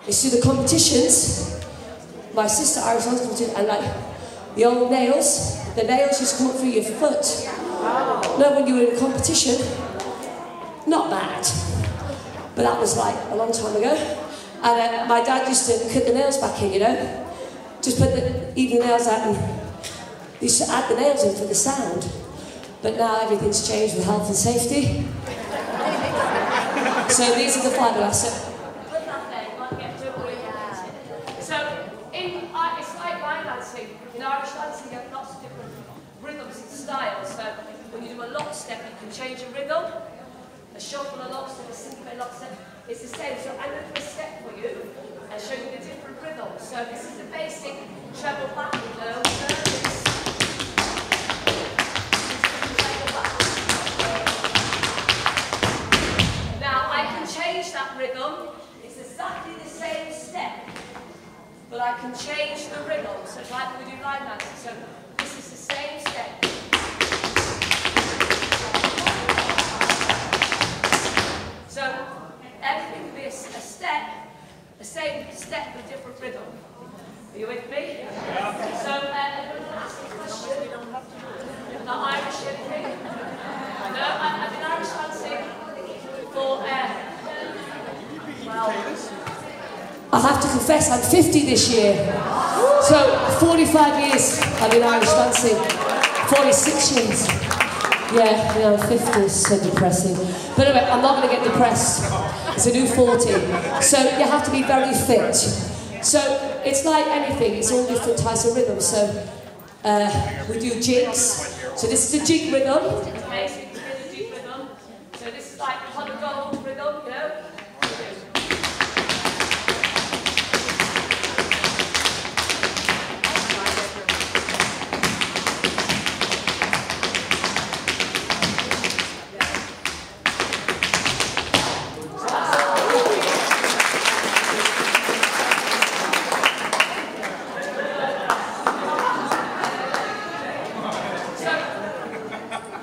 It's through the competitions. My sister Irish dance competition, and like the old nails, the nails just come up through your foot. No, when you were in a competition, not bad. But that was like a long time ago. And my dad used to cut the nails back in, you know? Just put even the nails out and used to add the nails in for the sound. But now everything's changed with health and safety. So these are the fiberglass. So it's like line dancing. In Irish dancing, you have lots of different rhythms and styles. So when you do a lockstep, you can change a rhythm. A shuffle, a lockstep, a syncopate lockstep. It's the same. So I'm going to do a step for you and show you the different rhythms. So this is the basic treble back rhythm. Now I can change that rhythm. It's exactly the same step, but I can change the rhythm. So it's like we do line dancing. So this is the same step. So everything will be a step, the same step with different rhythm. Are you with me? Yeah. So everyone can ask me a question. Not Irish anything? No, I've been Irish dancing for, well, I have to confess, I'm 50 this year. So 45 years I've been Irish dancing. 46 years. Yeah, I'm 50, it's so depressing. But anyway, I'm not going to get depressed. It's a new 40. So you have to be very fit. So it's like anything, it's all different types of rhythms. So we do jigs. So this is the jig rhythm. okay, so you can do the deep rhythm. So this is like pot of gold rhythm, you know?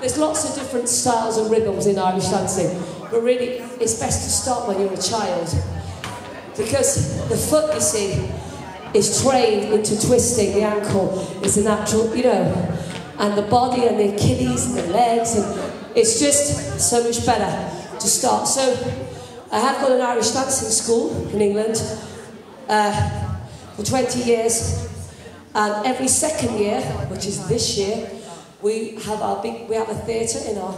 There's lots of different styles and rhythms in Irish dancing, but really it's best to start when you're a child, because the foot, you see, is trained into twisting, the ankle is a natural, you know, and the body and the Achilles and the legs, and it's just so much better to start. So I have got an Irish dancing school in England for 20 years, and every second year, which is this year, we have a theatre in our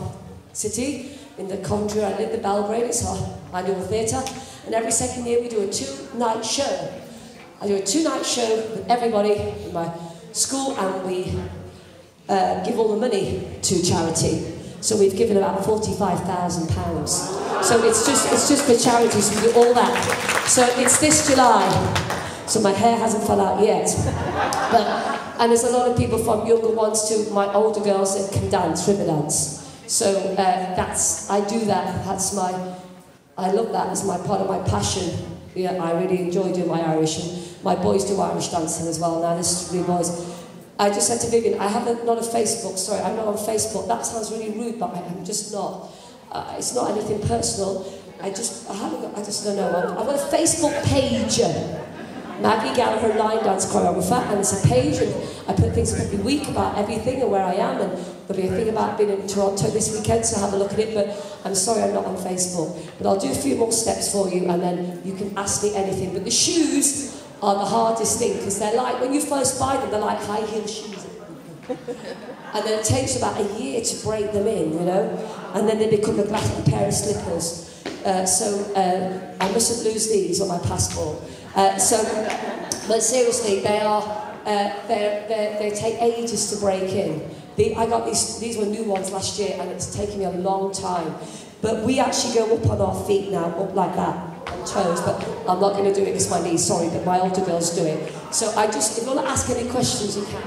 city, in the Coventry. I live in Belgrade, it's our annual theatre. And every second year we do a two-night show. I do a two-night show with everybody in my school, and we give all the money to charity. So we've given about £45,000. So it's just for charities, we do all that. So it's this July. So my hair hasn't fell out yet. And there's a lot of people from younger ones to my older girls that can dance, river dance. So I do that, I love that as my part of my passion. Yeah, I really enjoy doing my Irish, and my boys do Irish dancing as well. Now this is 3 boys. I just said to Vivienne, I have not a Facebook, sorry, I'm not on Facebook. That sounds really rude, but I'm just not. It's not anything personal. I just don't know. I've got a Facebook page. Maggie Gallagher, line dance choreographer, and it's a page, and I put things up every week about everything and where I am, and there'll be a thing about being in Toronto this weekend, so have a look at it. But I'm sorry I'm not on Facebook. But I'll do a few more steps for you, and then you can ask me anything. But the shoes are the hardest thing, because they're like, when you first buy them, they're like high heel shoes. And then it takes about a year to break them in, you know, and then they become a pair of slippers. I mustn't lose these on my passport. But seriously, they take ages to break in. I got these were new ones last year, and it's taken me a long time. But we actually go up on our feet now, up like that, on toes. But I'm not going to do it because my knees, sorry, but my older girls do it. So if you want to ask any questions, you can.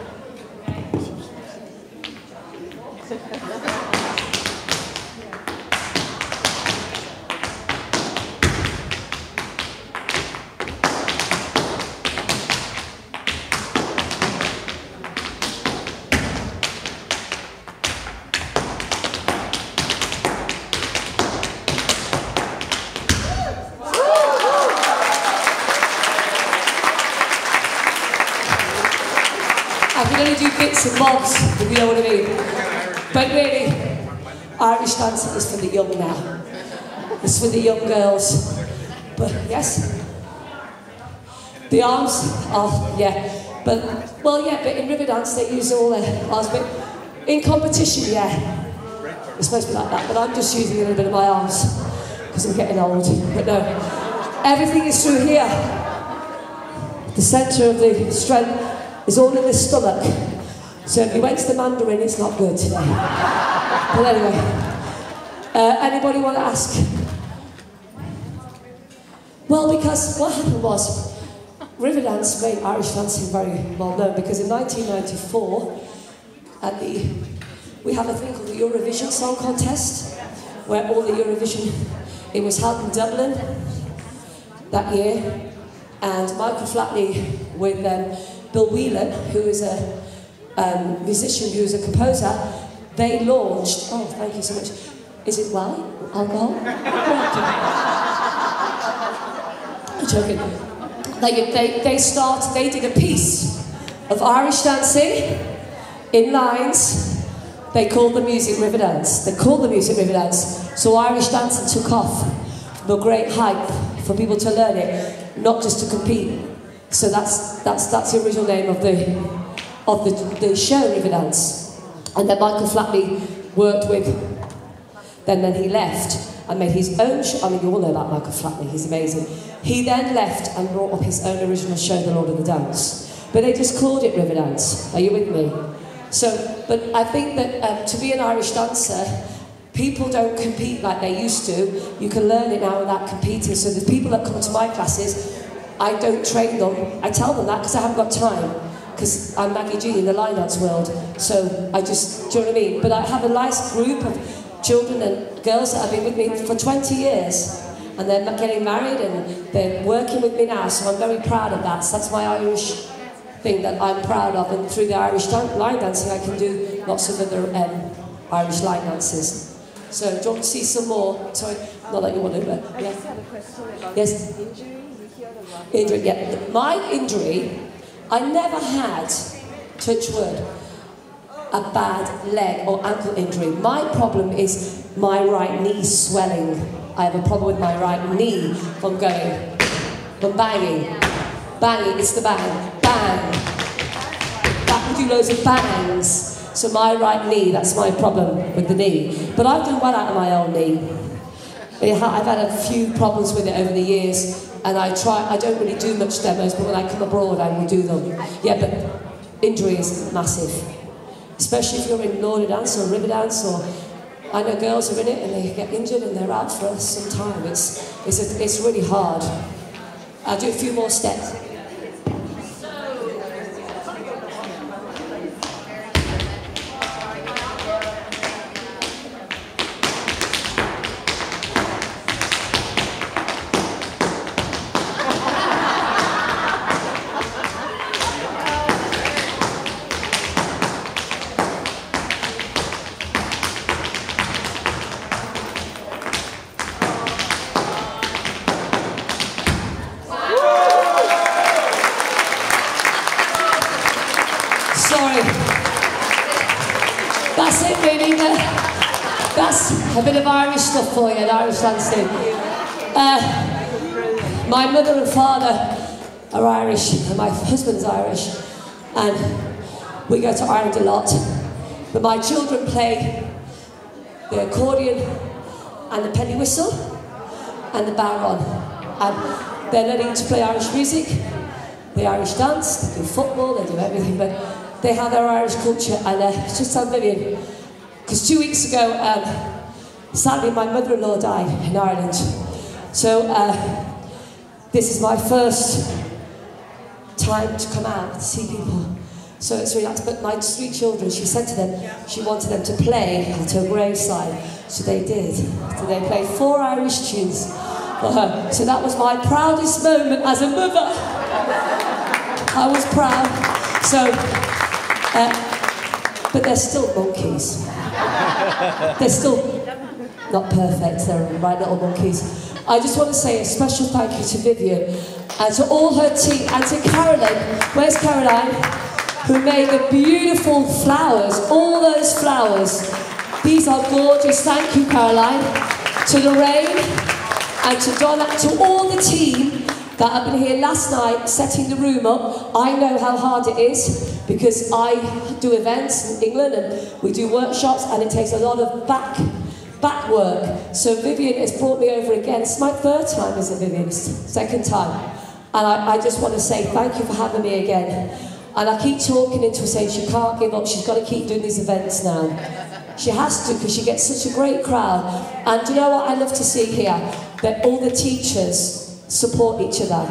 can only do bits and bobs, if you know what I mean. But really, Irish dancing is for the young now. It's for the young girls. But yes, the arms are, yeah. But, well, yeah, but in river dance they use all their arms. But in competition, yeah, it's supposed to be like that. But I'm just using a little bit of my arms because I'm getting old. But no, everything is through here. The centre of the strength is all in the stomach. So if you went to the Mandarin, it's not good today. But anyway, anybody want to ask? Well, because what happened was, Riverdance made Irish dancing very well known, because in 1994, we have a thing called the Eurovision Song Contest, where all the Eurovision, it was held in Dublin that year, and Michael Flatley with Bill Whelan, who is a musician, who is a composer, they launched, oh, thank you so much. Is it wine? Alcohol? I'm joking. They did a piece of Irish dancing in lines. They called the music Riverdance. They called the music Riverdance. So Irish dancing took off from a great hype for people to learn it, not just to compete. So that's the original name of the show, Riverdance. And then Michael Flatley worked with, then he left and made his own show. I mean, you all know about Michael Flatley, he's amazing. He then left and brought up his own original show, The Lord of the Dance. But they just called it Riverdance. Are you with me? So, but I think that to be an Irish dancer, people don't compete like they used to. You can learn it now without competing. So the people that come to my classes, I don't train them. I tell them that because I haven't got time. Because I'm MaggieG in the line dance world. So I just, do you know what I mean? But I have a nice group of children and girls that have been with me for 20 years. And they're getting married and they're working with me now. So I'm very proud of that. So that's my Irish thing that I'm proud of. And through the Irish line dancing, I can do lots of other Irish line dances. So do you want to see some more? Sorry, not that you want to, but yeah. I just have a question about yes. injury. You hear the rock. Injury, yeah. My injury, I never had, touch wood, a bad leg or ankle injury. My problem is my right knee swelling. I have a problem with my right knee from banging. Banging, it's the bang, bang. That would do loads of bangs. So my right knee, that's my problem with the knee. But I've done well out of my own knee. I've had a few problems with it over the years, and I don't really do much demos, but when I come abroad, I will do them. Yeah, but injury is massive. Especially if you're in Lord of Dance or River Dance, or I know girls are in it and they get injured and they're out for some time. It's really hard. I'll do a few more steps. Sorry. That's it, really. That's a bit of Irish stuff for you, Irish dancing. My mother and father are Irish, and my husband's Irish, and we go to Ireland a lot. But my children play the accordion and the penny whistle and the baron. And they're learning to play Irish music, the Irish dance, they do football, they do everything, but they have their Irish culture. And just tell Vivienne, because 2 weeks ago, sadly my mother-in-law died in Ireland. So this is my first time to come out to see people. So it's really nice. But my 3 children, she said to them, she wanted them to play at her graveside. So they did. So they played 4 Irish tunes for her. So that was my proudest moment as a mother. I was proud. So, but they're still monkeys. They're still not perfect, they're right little monkeys. I just want to say a special thank you to Vivienne and to all her team and to Caroline. Where's Caroline? who made the beautiful flowers, all those flowers. These are gorgeous. Thank you, Caroline. To Lorraine and to Donna, to all the team that have been here last night setting the room up. I know how hard it is because I do events in England and we do workshops, and it takes a lot of back work. So Vivienne has brought me over again. It's my third time, is it, Vivienne? Second time. And I just want to say thank you for having me again. And I keep talking into her saying she can't give up, she's got to keep doing these events now. She has to, because she gets such a great crowd. And do you know what I love to see here? That all the teachers support each other.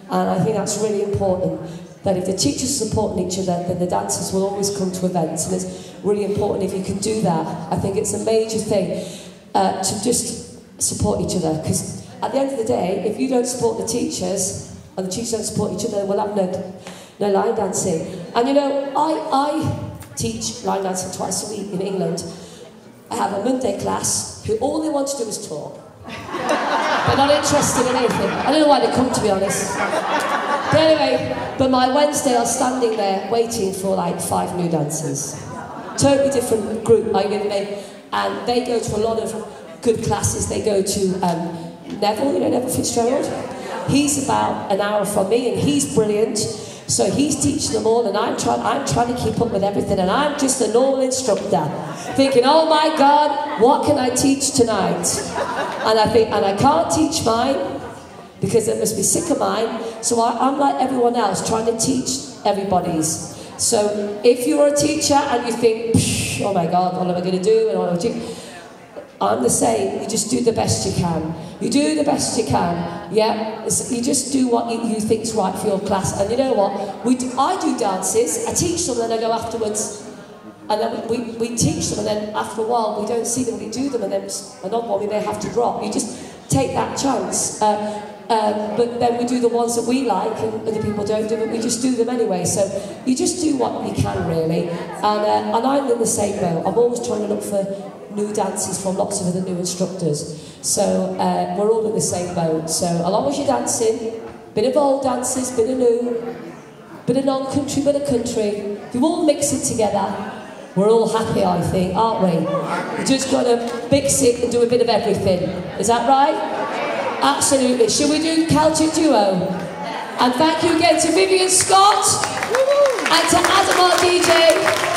And I think that's really important. That if the teachers are supporting each other, then the dancers will always come to events. And it's really important if you can do that. I think it's a major thing to just support each other. Because at the end of the day, if you don't support the teachers, and the teachers don't support each other, we'll have no line dancing. And you know, I teach line dancing twice a week in England. I have a Monday class who all they want to do is talk. They're not interested in anything. I don't know why they come, to be honest. But anyway, but my Wednesday I'm standing there waiting for like 5 new dancers. Totally different group, are you with me? And they go to a lot of good classes. They go to Neville, you know Neville Fitzgerald? He's about an hour from me and he's brilliant. So he's teaching them all, and I'm trying to keep up with everything, and I'm just a normal instructor, thinking, oh my God, what can I teach tonight? And I think, and I can't teach mine, because they must be sick of mine, so I'm like everyone else, trying to teach everybody's. So if you're a teacher and you think, oh my God, what am I going to do? And what am I going to do? I'm the same. You just do the best you can. You do the best you can. Yeah. You just do what you think's right for your class. And you know what? I do dances. I teach them, and then I go afterwards. And then we teach them, and then after a while we don't see them. We do them, and then another one we may have to drop. You just take that chance. But then we do the ones that we like, and other people don't do it. We just do them anyway. So you just do what you can, really. And I'm in the same boat. I'm always trying to look for new dances from lots of other new instructors. So we're all in the same boat. So as long as you're dancing, bit of old dances, bit of new, bit of non-country, bit of country, if you all mix it together, we're all happy, I think, aren't we? You just got to mix it and do a bit of everything. Is that right? Absolutely. Shall we do Celtic Duo? And thank you again to Vivienne Scott and to Adam, our DJ.